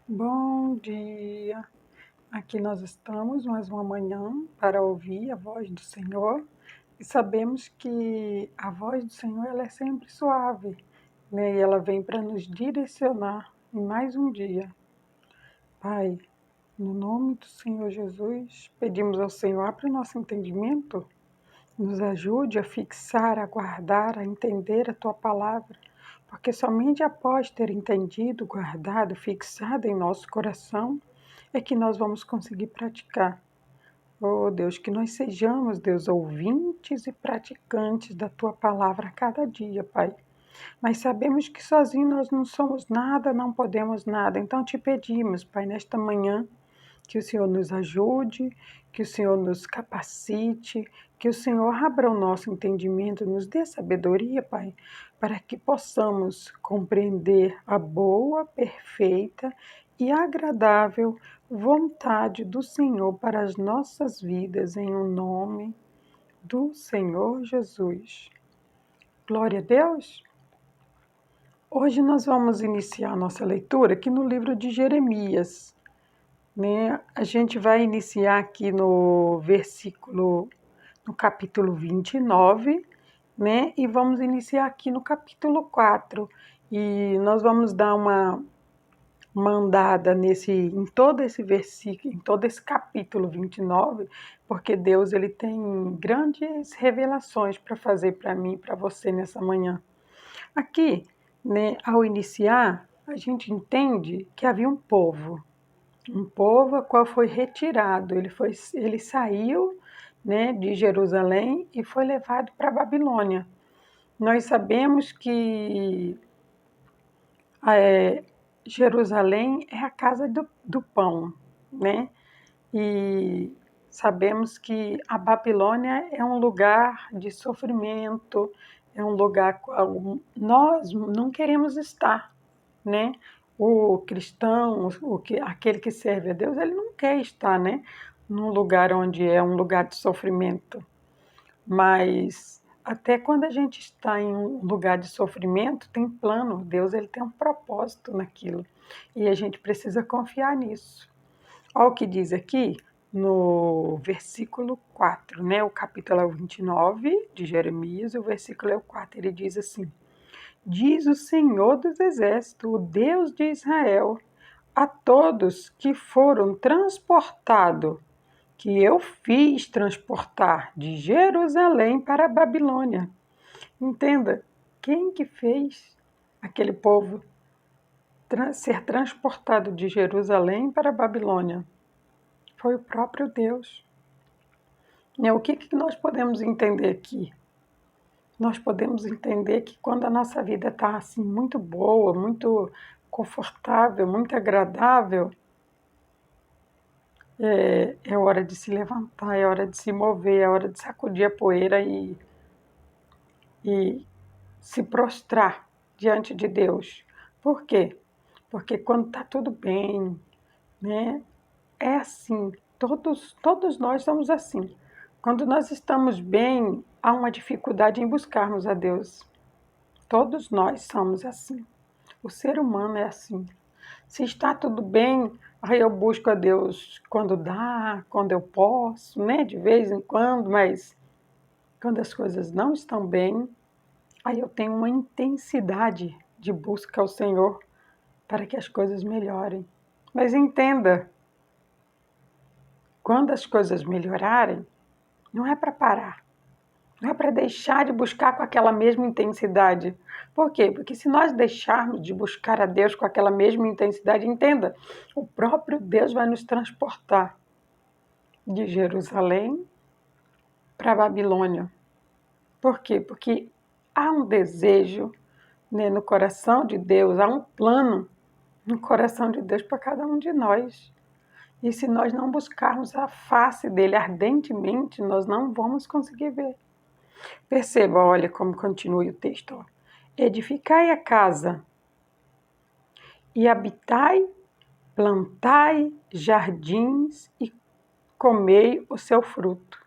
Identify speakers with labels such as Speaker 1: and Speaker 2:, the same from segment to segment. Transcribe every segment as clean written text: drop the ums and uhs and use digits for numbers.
Speaker 1: Bom dia! Aqui nós estamos mais uma manhã para ouvir a voz do Senhor e sabemos que a voz do Senhor ela é sempre suave, né? E ela vem para nos direcionar em mais um dia. Pai, no nome do Senhor Jesus, pedimos ao Senhor, abra o nosso entendimento, nos ajude a fixar, a guardar, a entender a Tua palavra, porque somente após ter entendido, guardado, fixado em nosso coração, é que nós vamos conseguir praticar. Oh Deus, que nós sejamos, Deus, ouvintes e praticantes da Tua palavra a cada dia, Pai. Mas sabemos que sozinhos nós não somos nada, não podemos nada. Então te pedimos, Pai, nesta manhã, que o Senhor nos ajude, que o Senhor nos capacite, que o Senhor abra o nosso entendimento, nos dê sabedoria, Pai, para que possamos compreender a boa, perfeita e agradável vontade do Senhor para as nossas vidas, em o nome do Senhor Jesus. Glória a Deus! Hoje nós vamos iniciar a nossa leitura aqui no livro de Jeremias, né? A gente vai iniciar aqui no capítulo 29, né? E vamos iniciar aqui no capítulo 4. E nós vamos dar uma andada em todo esse versículo, em todo esse capítulo 29, porque Deus ele tem grandes revelações para fazer para mim e para você nessa manhã. Aqui, né, ao iniciar, a gente entende que havia um povo a qual foi retirado, ele saiu, né, de Jerusalém e foi levado para a Babilônia. Nós sabemos que Jerusalém é a casa do pão, né? E sabemos que a Babilônia é um lugar de sofrimento, é um lugar qual nós não queremos estar, né? O cristão, aquele que serve a Deus, ele não quer estar, né? Num lugar onde é um lugar de sofrimento. Mas até quando a gente está em um lugar de sofrimento, tem plano. Deus ele tem um propósito naquilo. E a gente precisa confiar nisso. Olha o que diz aqui no versículo 4, né? O capítulo é o 29 de Jeremias, o versículo é o 4. Ele diz assim: Diz o Senhor dos Exércitos, o Deus de Israel, a todos que foram transportados, que eu fiz transportar de Jerusalém para a Babilônia. Entenda, quem que fez aquele povo ser transportado de Jerusalém para a Babilônia? Foi o próprio Deus. E o que nós podemos entender aqui? Nós podemos entender que quando a nossa vida está assim muito boa, muito confortável, muito agradável, é hora de se levantar, é hora de se mover, é hora de sacudir a poeira e se prostrar diante de Deus. Por quê? Porque quando está tudo bem, né? É assim, todos nós somos assim. Quando nós estamos bem, há uma dificuldade em buscarmos a Deus. Todos nós somos assim. O ser humano é assim. Se está tudo bem, aí eu busco a Deus quando dá, quando eu posso, né? De vez em quando, mas quando as coisas não estão bem, aí eu tenho uma intensidade de busca ao Senhor para que as coisas melhorem. Mas entenda, quando as coisas melhorarem, não é para parar. Não é para deixar de buscar com aquela mesma intensidade. Por quê? Porque se nós deixarmos de buscar a Deus com aquela mesma intensidade, entenda, o próprio Deus vai nos transportar de Jerusalém para a Babilônia. Por quê? Porque há um desejo, né, no coração de Deus, há um plano no coração de Deus para cada um de nós. E se nós não buscarmos a face dele ardentemente, nós não vamos conseguir ver. Perceba, olha como continua o texto. Ó. Edificai a casa e habitai, plantai jardins e comei o seu fruto.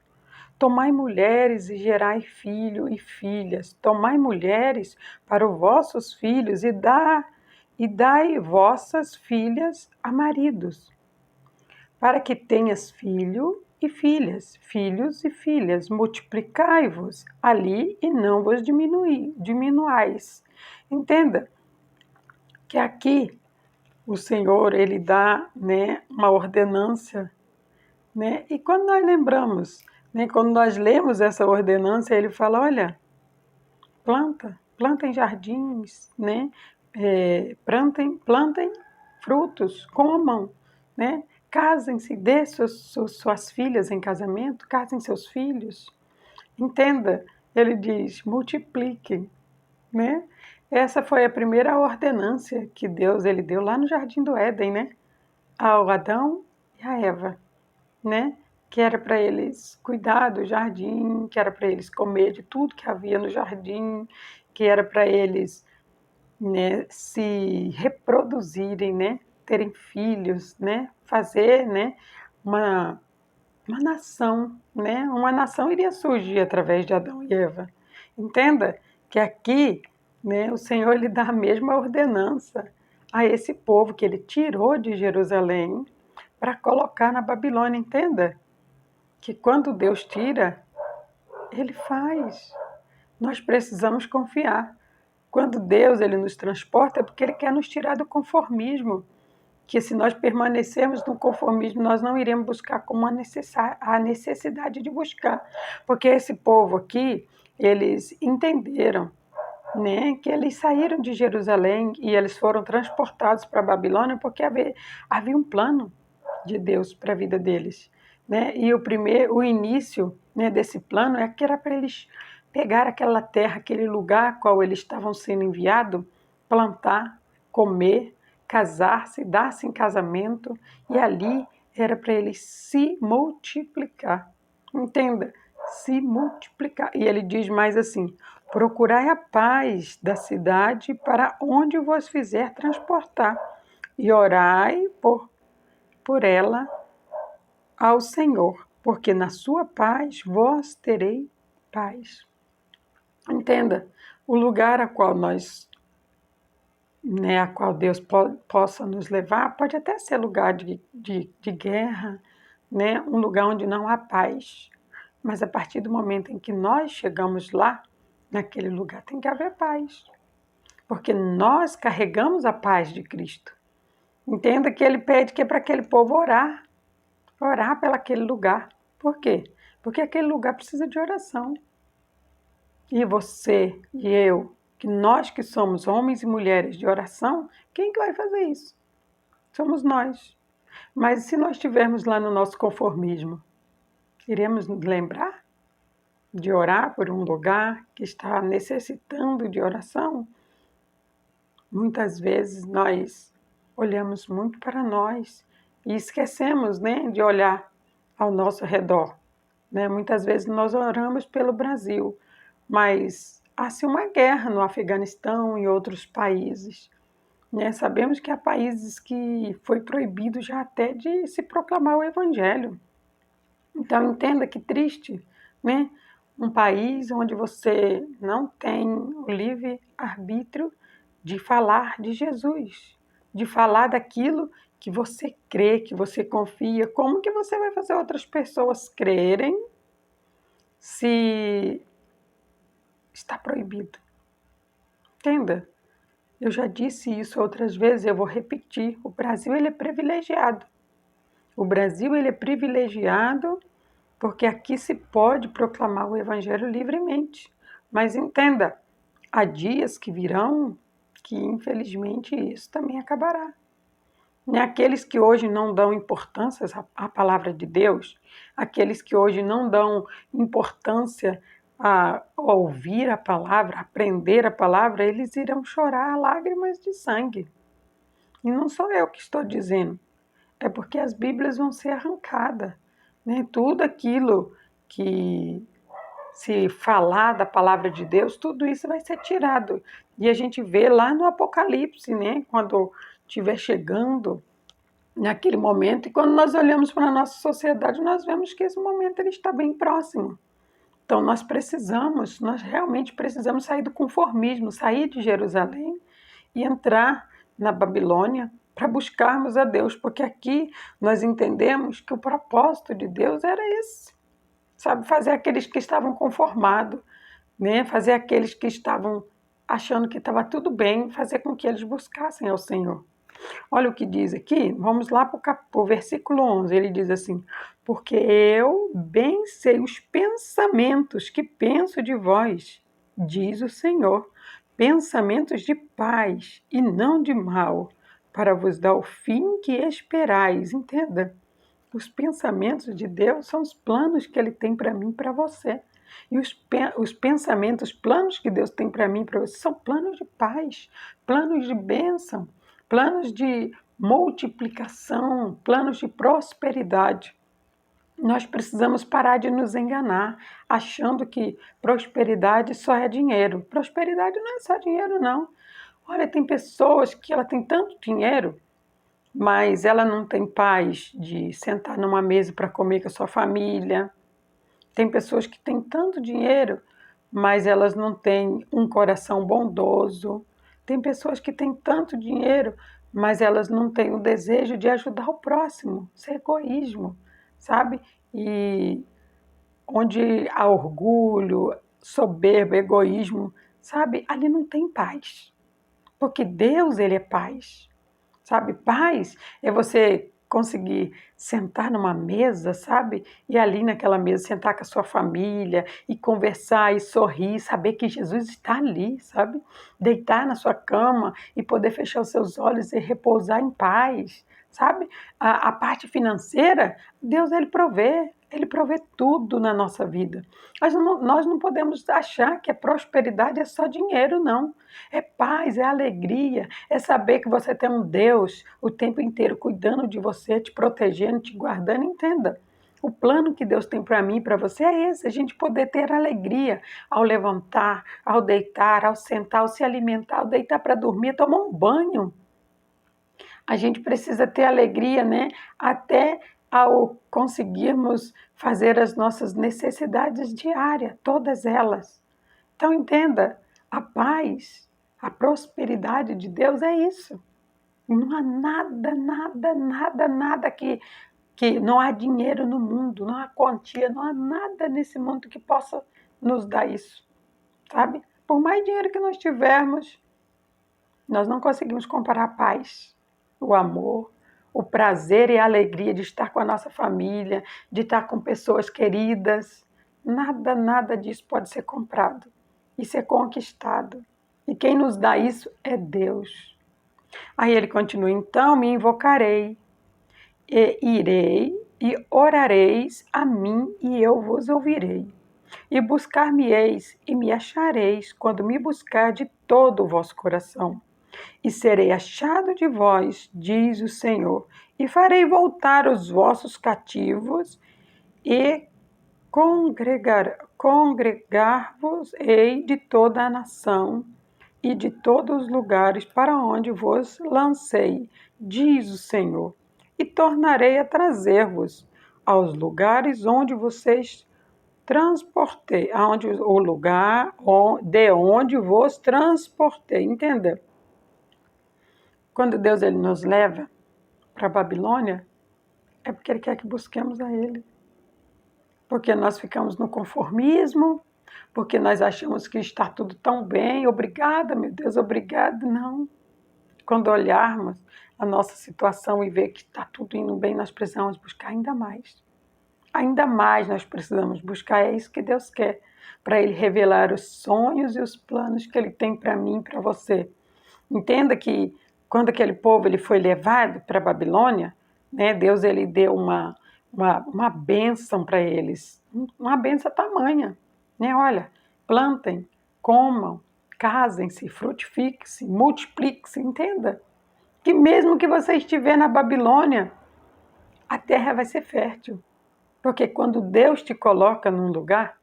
Speaker 1: Tomai mulheres e gerai filho e filhas. Tomai mulheres para os vossos filhos e e dai vossas filhas a maridos, para que tenhas filho e filhas, filhos e filhas, multiplicai-vos ali e não vos diminuais. Entenda que aqui o Senhor, ele dá, né, uma ordenança, né? E quando nós lembramos, né, quando nós lemos essa ordenança, ele fala, olha, plantem jardins, né? Plantem frutos, comam, né? Casem-se, dê suas filhas em casamento, casem seus filhos. Entenda, ele diz, multipliquem, né? Essa foi a primeira ordenança que Deus ele deu lá no Jardim do Éden, né? Ao Adão e à Eva, né? Que era para eles cuidar do jardim, que era para eles comer de tudo que havia no jardim, que era para eles, né, se reproduzirem, né, terem filhos, né, fazer, né, uma, uma nação, né, uma nação iria surgir através de Adão e Eva. Entenda que aqui, né, o Senhor lhe dá a mesma ordenança a esse povo que ele tirou de Jerusalém para colocar na Babilônia. Entenda que quando Deus tira, ele faz. Nós precisamos confiar. Quando Deus ele nos transporta, é porque Ele quer nos tirar do conformismo. Que se nós permanecermos no conformismo, nós não iremos buscar como a necessidade de buscar. Porque esse povo aqui, eles entenderam, né, que eles saíram de Jerusalém e eles foram transportados para a Babilônia porque havia um plano de Deus para a vida deles, né? E o início, né, desse plano é que era para eles pegar aquela terra, aquele lugar a qual eles estavam sendo enviados, plantar, comer, casar-se, dar-se em casamento, e ali era para eles se multiplicar. Entenda, se multiplicar. E ele diz mais assim: procurai a paz da cidade para onde vos fizer transportar, e orai por ela ao Senhor, porque na sua paz vós terei paz. Entenda, o lugar a qual nós, né, a qual Deus possa nos levar, pode até ser lugar de guerra, né, um lugar onde não há paz. Mas a partir do momento em que nós chegamos lá, naquele lugar tem que haver paz. Porque nós carregamos a paz de Cristo. Entenda que ele pede que é para aquele povo orar pelaquele lugar. Por quê? Porque aquele lugar precisa de oração. E você e eu, que nós que somos homens e mulheres de oração, quem que vai fazer isso? Somos nós. Mas se nós estivermos lá no nosso conformismo, iremos nos lembrar de orar por um lugar que está necessitando de oração? Muitas vezes nós olhamos muito para nós e esquecemos, né, de olhar ao nosso redor, né? Muitas vezes nós oramos pelo Brasil, mas há-se uma guerra no Afeganistão e outros países, né? Sabemos que há países que foi proibido já até de se proclamar o Evangelho. Então entenda que triste, né? Um país onde você não tem o livre arbítrio de falar de Jesus, de falar daquilo que você crê, que você confia. Como que você vai fazer outras pessoas crerem se está proibido? Entenda? Eu já disse isso outras vezes, eu vou repetir. O Brasil ele é privilegiado. O Brasil ele é privilegiado porque aqui se pode proclamar o Evangelho livremente. Mas entenda, há dias que virão que infelizmente isso também acabará. E aqueles que hoje não dão importância à palavra de Deus, aqueles que hoje não dão importância a ouvir a palavra, aprender a palavra, eles irão chorar lágrimas de sangue. E não sou eu que estou dizendo, é porque as Bíblias vão ser arrancadas, né? Tudo aquilo que se falar da palavra de Deus, tudo isso vai ser tirado. E a gente vê lá no Apocalipse, né? Quando estiver chegando naquele momento, e quando nós olhamos para a nossa sociedade, nós vemos que esse momento ele está bem próximo. Então nós realmente precisamos sair do conformismo, sair de Jerusalém e entrar, na Babilônia para buscarmos a Deus, porque aqui nós entendemos que o propósito de Deus era esse, sabe, fazer aqueles que estavam conformados, né? Fazer aqueles que estavam achando que estava tudo bem, fazer com que eles buscassem ao Senhor. Olha o que diz aqui, vamos lá para o versículo 11, ele diz assim: porque eu bem sei os pensamentos que penso de vós, diz o Senhor, pensamentos de paz e não de mal, para vos dar o fim que esperais. Entenda, os pensamentos de Deus são os planos que Ele tem para mim e para você. E os pensamentos, planos que Deus tem para mim e para você são planos de paz, planos de bênção, planos de multiplicação, planos de prosperidade. Nós precisamos parar de nos enganar, achando que prosperidade só é dinheiro. Prosperidade não é só dinheiro, não. Olha, tem pessoas que ela tem tanto dinheiro, mas ela não tem paz de sentar numa mesa para comer com a sua família. Tem pessoas que têm tanto dinheiro, mas elas não têm um coração bondoso. Tem pessoas que têm tanto dinheiro, mas elas não têm o desejo de ajudar o próximo. Isso é egoísmo, sabe? E onde há orgulho, soberba, egoísmo, sabe? Ali não tem paz. Porque Deus, ele é paz. Sabe, paz é você conseguir sentar numa mesa, sabe? E ali naquela mesa sentar com a sua família e conversar e sorrir, saber que Jesus está ali, sabe? Deitar na sua cama e poder fechar os seus olhos e repousar em paz, sabe? A parte financeira, Deus ele provê tudo na nossa vida. Nós não podemos achar que a prosperidade é só dinheiro, não. É paz, é alegria, é saber que você tem um Deus o tempo inteiro cuidando de você, te protegendo, te guardando. Entenda, o plano que Deus tem para mim e para você é esse, a gente poder ter alegria ao levantar, ao deitar, ao sentar, ao se alimentar, ao deitar para dormir, tomar um banho. A gente precisa ter alegria, né? Até ao conseguirmos fazer as nossas necessidades diárias, todas elas. Então entenda, a paz, a prosperidade de Deus é isso. Não há nada que não há dinheiro no mundo, não há quantia, não há nada nesse mundo que possa nos dar isso, sabe? Por mais dinheiro que nós tivermos, nós não conseguimos comparar a paz, o amor, o prazer e a alegria de estar com a nossa família, de estar com pessoas queridas. Nada disso pode ser comprado e ser conquistado. E quem nos dá isso é Deus. Aí ele continua: então me invocarei, e irei e orareis a mim, e eu vos ouvirei. E buscar-me-eis e me achareis, quando me buscar de todo o vosso coração. E serei achado de vós, diz o Senhor, e farei voltar os vossos cativos, e congregar-vos-ei de toda a nação e de todos os lugares para onde vos lancei, diz o Senhor, e tornarei a trazer-vos aos lugares onde vocês transportei, o lugar de onde vos transportei. Entenda? Quando Deus ele nos leva para a Babilônia, é porque Ele quer que busquemos a Ele. Porque nós ficamos no conformismo, porque nós achamos que está tudo tão bem, obrigada, meu Deus, obrigado. Não. Quando olharmos a nossa situação e ver que está tudo indo bem, nós precisamos buscar ainda mais. Ainda mais nós precisamos buscar, é isso que Deus quer, para Ele revelar os sonhos e os planos que Ele tem para mim e para você. Entenda que quando aquele povo ele foi levado para a Babilônia, né, Deus ele deu uma bênção para eles, uma bênção tamanha. Né? Olha, plantem, comam, casem-se, frutifiquem-se, multipliquem-se, entenda. Que mesmo que você estiver na Babilônia, a terra vai ser fértil. Porque quando Deus te coloca num lugar,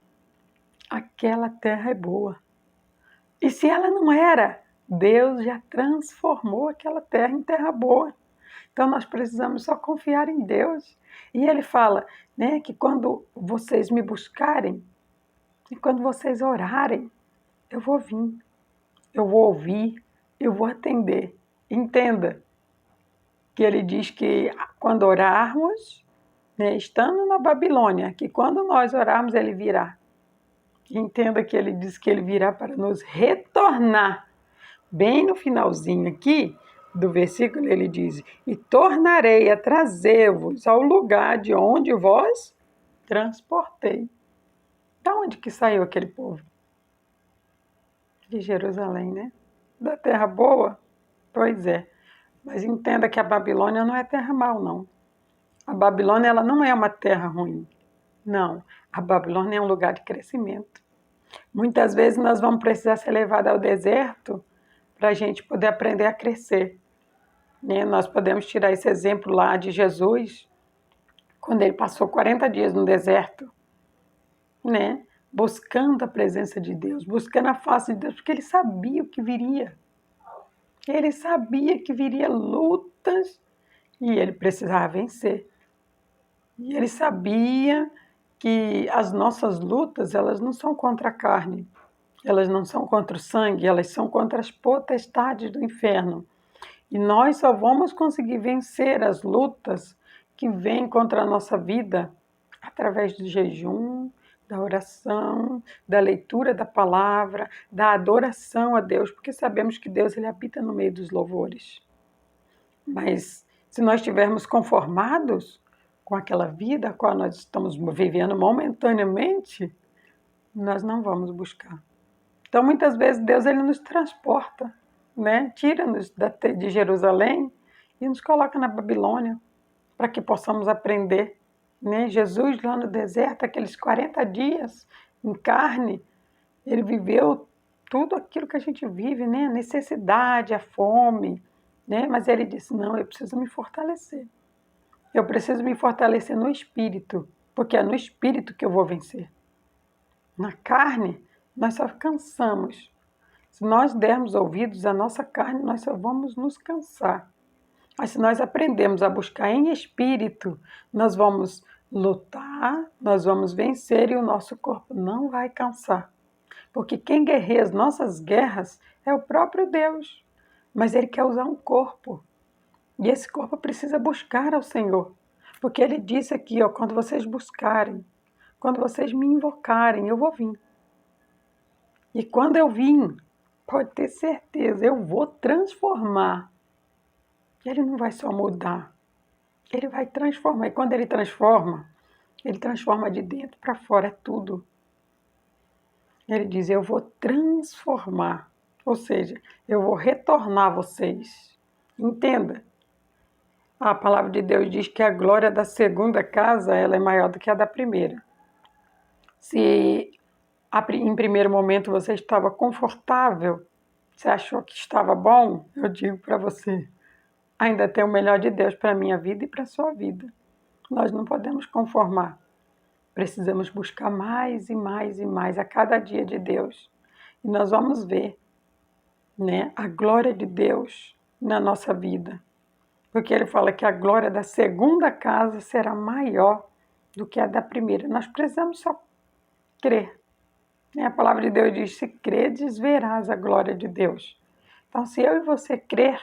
Speaker 1: aquela terra é boa. E se ela não era, Deus já transformou aquela terra em terra boa. Então nós precisamos só confiar em Deus. E Ele fala, né, que quando vocês me buscarem e quando vocês orarem, eu vou vir, eu vou ouvir, eu vou atender. Entenda que ele diz que quando orarmos, né, estando na Babilônia, que quando nós orarmos, ele virá. Entenda que ele diz que ele virá para nos retornar. Bem no finalzinho aqui do versículo, ele diz: e tornarei a trazer-vos ao lugar de onde vós transportei. Da onde que saiu aquele povo? De Jerusalém, né? Da terra boa? Pois é. Mas entenda que a Babilônia não é terra mal, não. A Babilônia ela não é uma terra ruim. Não. A Babilônia é um lugar de crescimento. Muitas vezes nós vamos precisar ser levados ao deserto para a gente poder aprender a crescer. Né? Nós podemos tirar esse exemplo lá de Jesus, quando ele passou 40 dias no deserto, né? Buscando a presença de Deus, buscando a face de Deus, porque ele sabia o que viria. Ele sabia que viria lutas e ele precisava vencer. E ele sabia que as nossas lutas, elas não são contra a carne, elas não são contra o sangue, elas são contra as potestades do inferno. E nós só vamos conseguir vencer as lutas que vêm contra a nossa vida através do jejum, da oração, da leitura da palavra, da adoração a Deus, porque sabemos que Deus ele habita no meio dos louvores. Mas se nós estivermos conformados com aquela vida a qual nós estamos vivendo momentaneamente, nós não vamos buscar. Então, muitas vezes, Deus ele nos transporta, né? Tira-nos de Jerusalém e nos coloca na Babilônia, para que possamos aprender. Né? Jesus, lá no deserto, aqueles 40 dias em carne, ele viveu tudo aquilo que a gente vive, né? A necessidade, a fome, né? Mas ele disse, não, eu preciso me fortalecer. Eu preciso me fortalecer no espírito, porque é no espírito que eu vou vencer. Na carne, nós só cansamos. Se nós dermos ouvidos à nossa carne, nós só vamos nos cansar. Mas se nós aprendemos a buscar em espírito, nós vamos lutar, nós vamos vencer e o nosso corpo não vai cansar. Porque quem guerreia as nossas guerras é o próprio Deus. Mas Ele quer usar um corpo. E esse corpo precisa buscar ao Senhor. Porque Ele disse aqui, ó, quando vocês buscarem, quando vocês me invocarem, eu vou vir. E quando eu vim, pode ter certeza, eu vou transformar. Ele não vai só mudar, ele vai transformar. E quando ele transforma de dentro para fora, é tudo. Ele diz, eu vou transformar, ou seja, eu vou retornar vocês. Entenda, a palavra de Deus diz que a glória da segunda casa ela é maior do que a da primeira. Se em primeiro momento você estava confortável, você achou que estava bom, eu digo para você, ainda tem o melhor de Deus para a minha vida e para a sua vida. Nós não podemos conformar. Precisamos buscar mais e mais e mais a cada dia de Deus. E nós vamos ver, né, a glória de Deus na nossa vida. Porque ele fala que a glória da segunda casa será maior do que a da primeira. Nós precisamos só crer. A palavra de Deus diz, se credes, verás a glória de Deus. Então, se eu e você crer,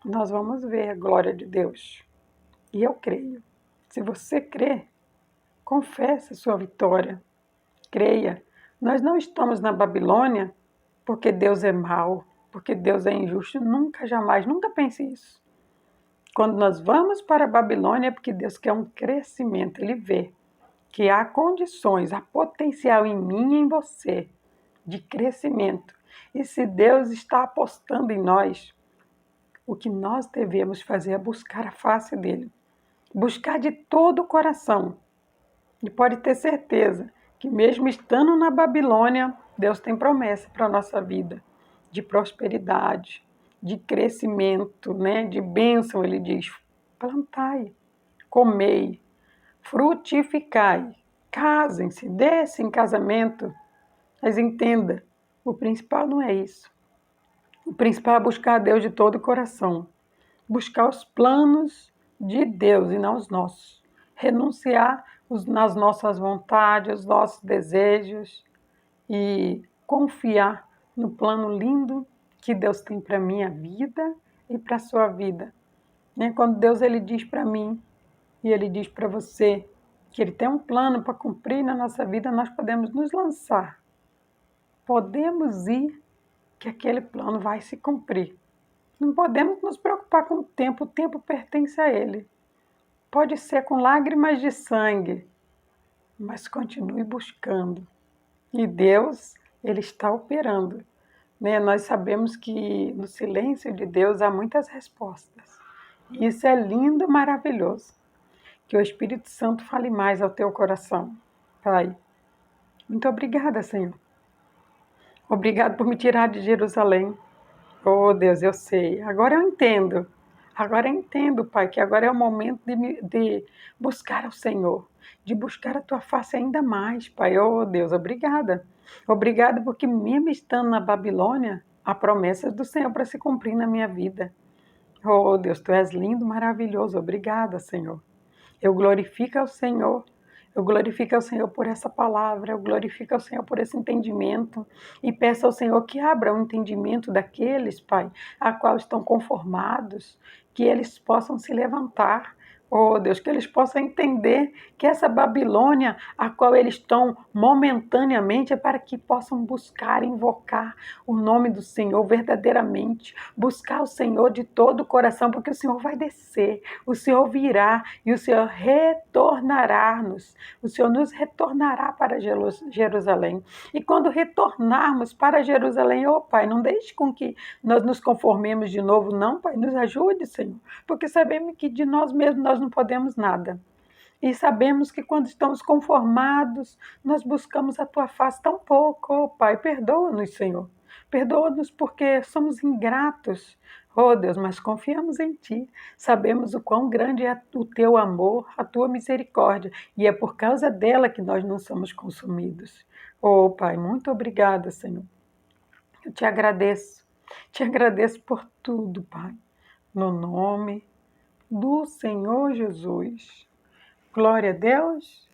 Speaker 1: nós vamos ver a glória de Deus. E eu creio. Se você crê, confesse a sua vitória. Creia. Nós não estamos na Babilônia porque Deus é mau, porque Deus é injusto. Nunca, jamais, nunca pense isso. Quando nós vamos para a Babilônia é porque Deus quer um crescimento. Ele vê que há condições, há potencial em mim e em você de crescimento. E se Deus está apostando em nós, o que nós devemos fazer é buscar a face dele. Buscar de todo o coração. E pode ter certeza que mesmo estando na Babilônia, Deus tem promessa para a nossa vida. De prosperidade, de crescimento, né? De bênção, ele diz. Plantai, comei, frutificai, casem-se, desce em casamento. Mas entenda, o principal não é isso. O principal é buscar a Deus de todo o coração. Buscar os planos de Deus e não os nossos. Renunciar nas nossas vontades, os nossos desejos e confiar no plano lindo que Deus tem para a minha vida e para a sua vida. Né? Quando Deus ele diz para mim e Ele diz para você que Ele tem um plano para cumprir na nossa vida, nós podemos nos lançar. Podemos ir, que aquele plano vai se cumprir. Não podemos nos preocupar com o tempo pertence a Ele. Pode ser com lágrimas de sangue, mas continue buscando. E Deus, Ele está operando. Né? Nós sabemos que no silêncio de Deus há muitas respostas. E isso é lindo, maravilhoso. Que o Espírito Santo fale mais ao teu coração. Pai, muito obrigada, Senhor. Obrigado por me tirar de Jerusalém. Oh, Deus, eu sei. Agora eu entendo. Agora eu entendo, Pai, que agora é o momento de buscar ao Senhor, de buscar a Tua face ainda mais, Pai. Oh, Deus, obrigada. Obrigada porque mesmo estando na Babilônia, há promessas do Senhor para se cumprir na minha vida. Oh, Deus, Tu és lindo, maravilhoso. Obrigada, Senhor. Eu glorifico ao Senhor. Eu glorifico ao Senhor por essa palavra, eu glorifico ao Senhor por esse entendimento e peço ao Senhor que abra o entendimento daqueles, Pai, a qual estão conformados, que eles possam se levantar. Oh, Deus, que eles possam entender que essa Babilônia, a qual eles estão momentaneamente, é para que possam buscar, invocar o nome do Senhor verdadeiramente, buscar o Senhor de todo o coração, porque o Senhor vai descer, o Senhor virá e o Senhor retornará-nos, o Senhor nos retornará para Jerusalém. E quando retornarmos para Jerusalém, oh Pai, não deixe com que nós nos conformemos de novo, não, Pai, nos ajude, Senhor, porque sabemos que de nós mesmos nós não podemos nada. E sabemos que quando estamos conformados, nós buscamos a Tua face tão pouco. Oh, Pai, perdoa-nos, Senhor. Perdoa-nos porque somos ingratos. Oh, Deus, mas confiamos em Ti. Sabemos o quão grande é o Teu amor, a Tua misericórdia. E é por causa dela que nós não somos consumidos. Oh, Pai, muito obrigada, Senhor. Eu te agradeço. Te agradeço por tudo, Pai. No nome do Senhor Jesus. Glória a Deus.